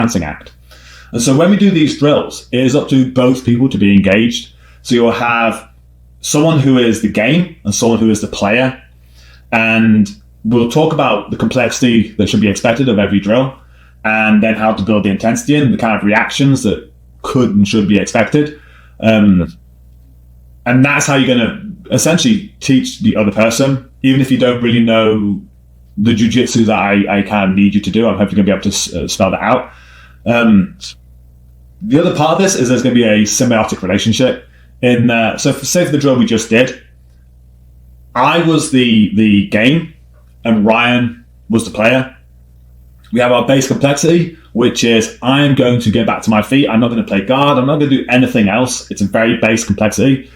balancing act. And so when we do these drills, it is up to both people to be engaged. So you'll have someone who is the game and someone who is the player. And we'll talk about the complexity that should be expected of every drill, and then how to build the intensity and the kind of reactions that could and should be expected. And that's how you're going to essentially teach the other person, even if you don't really know the jiu-jitsu that I kind of need you to do. I'm hopefully going to be able to spell that out. The other part of this is there's going to be a symbiotic relationship. So say for the drill we just did, I was the game and Ryan was the player. We have our base complexity, which is I'm going to get back to my feet. I'm not going to play guard. I'm not going to do anything else. It's a very base complexity.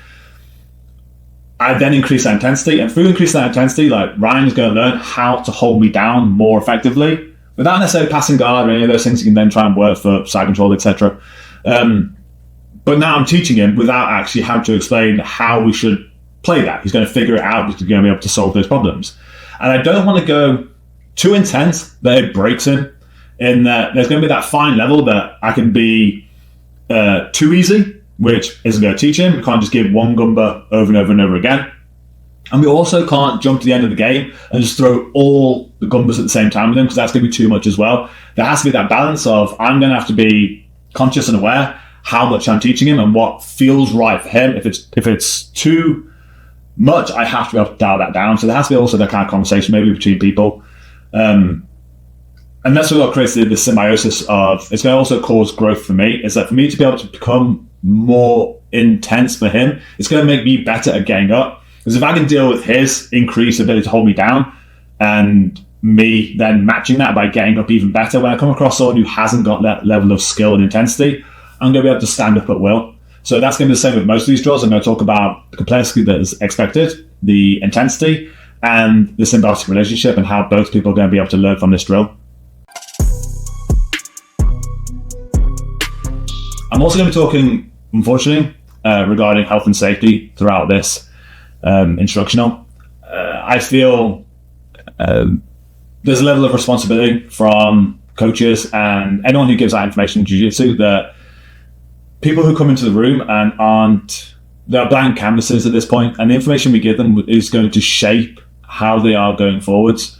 I then increase that intensity, and through increasing that intensity, like Ryan is going to learn how to hold me down more effectively without necessarily passing guard or any of those things. You can then try and work for side control, etc. But now I'm teaching him without actually having to explain how we should play that. He's going to figure it out. He's going to be able to solve those problems. And I don't want to go too intense that it breaks him. In that there's going to be that fine level that I can be too easy, which isn't going to teach him. We can't just give one gumba over and over and over again. And we also can't jump to the end of the game and just throw all the gumbas at the same time with him, because that's going to be too much as well. There has to be that balance of I'm going to have to be conscious and aware how much I'm teaching him and what feels right for him. If it's too much, I have to be able to dial that down. So there has to be also that kind of conversation maybe between people. And that's what creates the symbiosis of, it's going to also cause growth for me, is that for me to be able to become more intense for him, it's going to make me better at getting up. Because if I can deal with his increased ability to hold me down and me then matching that by getting up even better, when I come across someone who hasn't got that level of skill and intensity, I'm going to be able to stand up at will. So that's going to be the same with most of these drills. I'm going to talk about the complexity that is expected, the intensity, and the symbiotic relationship, and how both people are going to be able to learn from this drill. I'm also going to be talking, unfortunately, regarding health and safety throughout this instructional. I feel there's a level of responsibility from coaches and anyone who gives out information in jiu-jitsu that people who come into the room and they're blank canvases at this point, and the information we give them is going to shape how they are going forwards.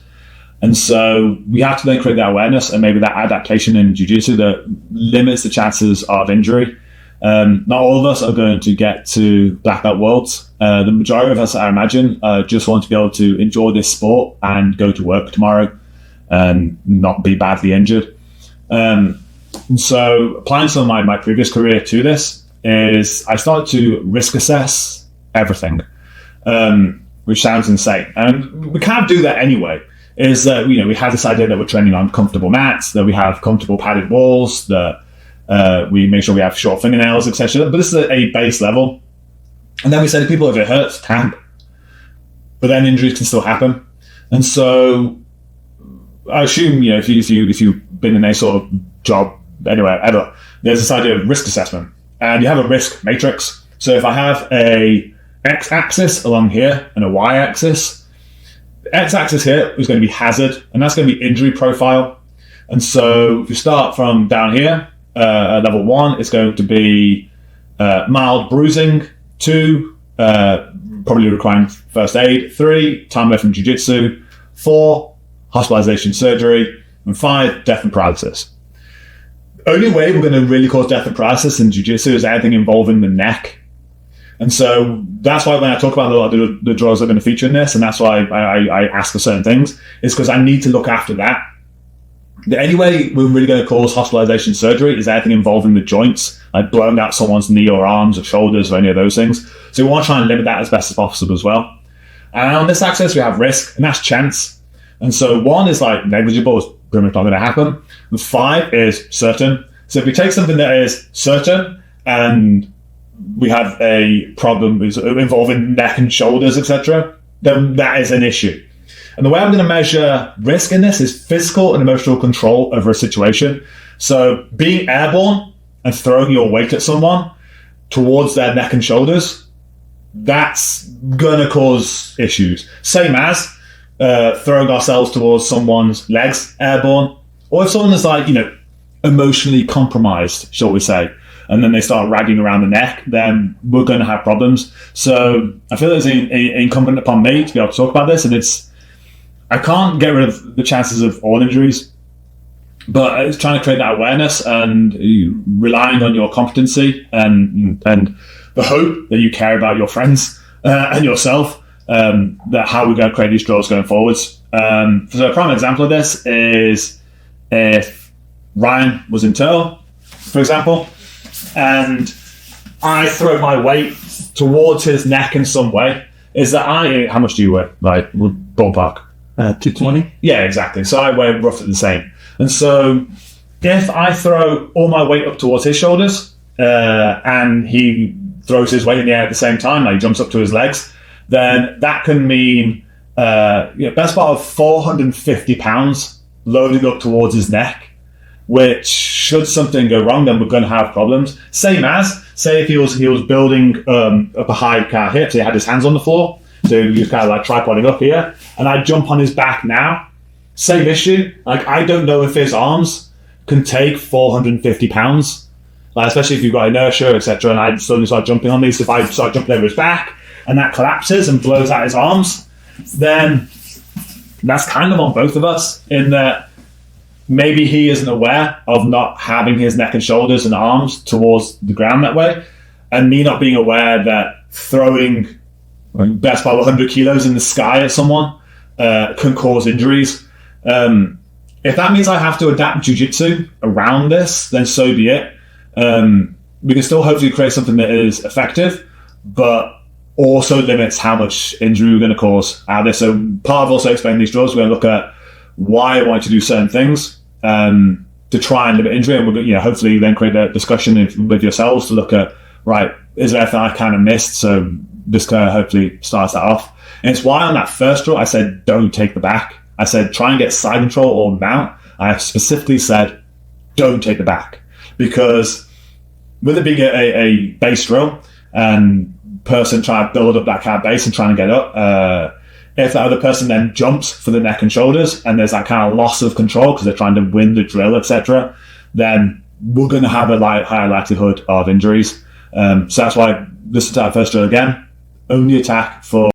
And so we have to then create that awareness and maybe that adaptation in jiu-jitsu that limits the chances of injury. Not all of us are going to get to black belt worlds. The majority of us, I imagine, just want to be able to enjoy this sport and go to work tomorrow and not be badly injured. And so applying some of my previous career to this is I started to risk assess everything, which sounds insane. And we can't do that anyway. Is that we have this idea that we're training on comfortable mats, that we have comfortable padded walls, that we make sure we have short fingernails, etc. But this is a base level. And then we say to people, if it hurts, tap. But then injuries can still happen. And so I assume, if you've been in any sort of job anywhere ever, there's this idea of risk assessment. And you have a risk matrix. So if I have a x-axis along here and a y-axis, the x-axis here is going to be hazard, and that's going to be injury profile. And so if you start from down here, at level 1, it's going to be mild bruising. 2, probably requiring first aid. 3, time away from jiu-jitsu. 4, hospitalization, surgery. And 5, death and paralysis. The only way we're going to really cause death and paralysis in jiu-jitsu is anything involving the neck. And so that's why when I talk about a lot of the drills that are going to feature in this, and that's why I ask for certain things, is because I need to look after that. The only way we're really going to cause hospitalization surgery is anything involving the joints, like blowing out someone's knee or arms or shoulders or any of those things. So we want to try and limit that as best as possible as well. And on this axis, we have risk, and that's chance. And so 1 is like negligible, it's pretty much not going to happen. And 5 is certain. So if we take something that is certain and we have a problem involving neck and shoulders, etc., then that is an issue. And the way I'm going to measure risk in this is physical and emotional control over a situation. So being airborne and throwing your weight at someone towards their neck and shoulders, that's going to cause issues. Same as throwing ourselves towards someone's legs airborne. Or if someone is like, emotionally compromised, shall we say, and then they start ragging around the neck, then we're going to have problems. So I feel it's incumbent upon me to be able to talk about this, and I can't get rid of the chances of all injuries, but it's trying to create that awareness and relying on your competency and the hope that you care about your friends and yourself, that how we're going to create these draws going forwards. So a prime example of this is if Ryan was in tow, for example, and I throw my weight towards his neck in some way, is that how much do you weigh? Like, ballpark? 220? Yeah, exactly. So I weigh roughly the same. And so if I throw all my weight up towards his shoulders, and he throws his weight in the air at the same time, like he jumps up to his legs, then that can mean best part of 450 pounds loading up towards his neck, which, should something go wrong, then we're going to have problems. Same as, say, if he was building up a high car hip, so he had his hands on the floor, so he was kind of like tripoding up here, and I jump on his back now, same issue. Like, I don't know if his arms can take 450 pounds, like, especially if you've got inertia, etc. And I suddenly start jumping on these. If I start jumping over his back and that collapses and blows out his arms, then that's kind of on both of us, in that maybe he isn't aware of not having his neck and shoulders and arms towards the ground that way, and me not being aware that throwing best part of 100 kilos in the sky at someone can cause injuries. If that means I have to adapt jiu-jitsu around this, then so be it. We can still hopefully create something that is effective, but also limits how much injury we're going to cause out of this. So part of also explaining these draws, we're going to look at why I want to do certain things to try and limit injury, and we're going to, hopefully then create a discussion with yourselves to look at, right, is there anything I kind of missed? So this kind of hopefully starts that off. And it's why on that first draw I said don't take the back. I said try and get side control or mount. I specifically said don't take the back, because with it being a base drill and person trying to build up that kind of base and trying to get up, if that other person then jumps for the neck and shoulders and there's that kind of loss of control because they're trying to win the drill, etc., then we're going to have a higher likelihood of injuries. So that's why this is our first drill again. Only attack for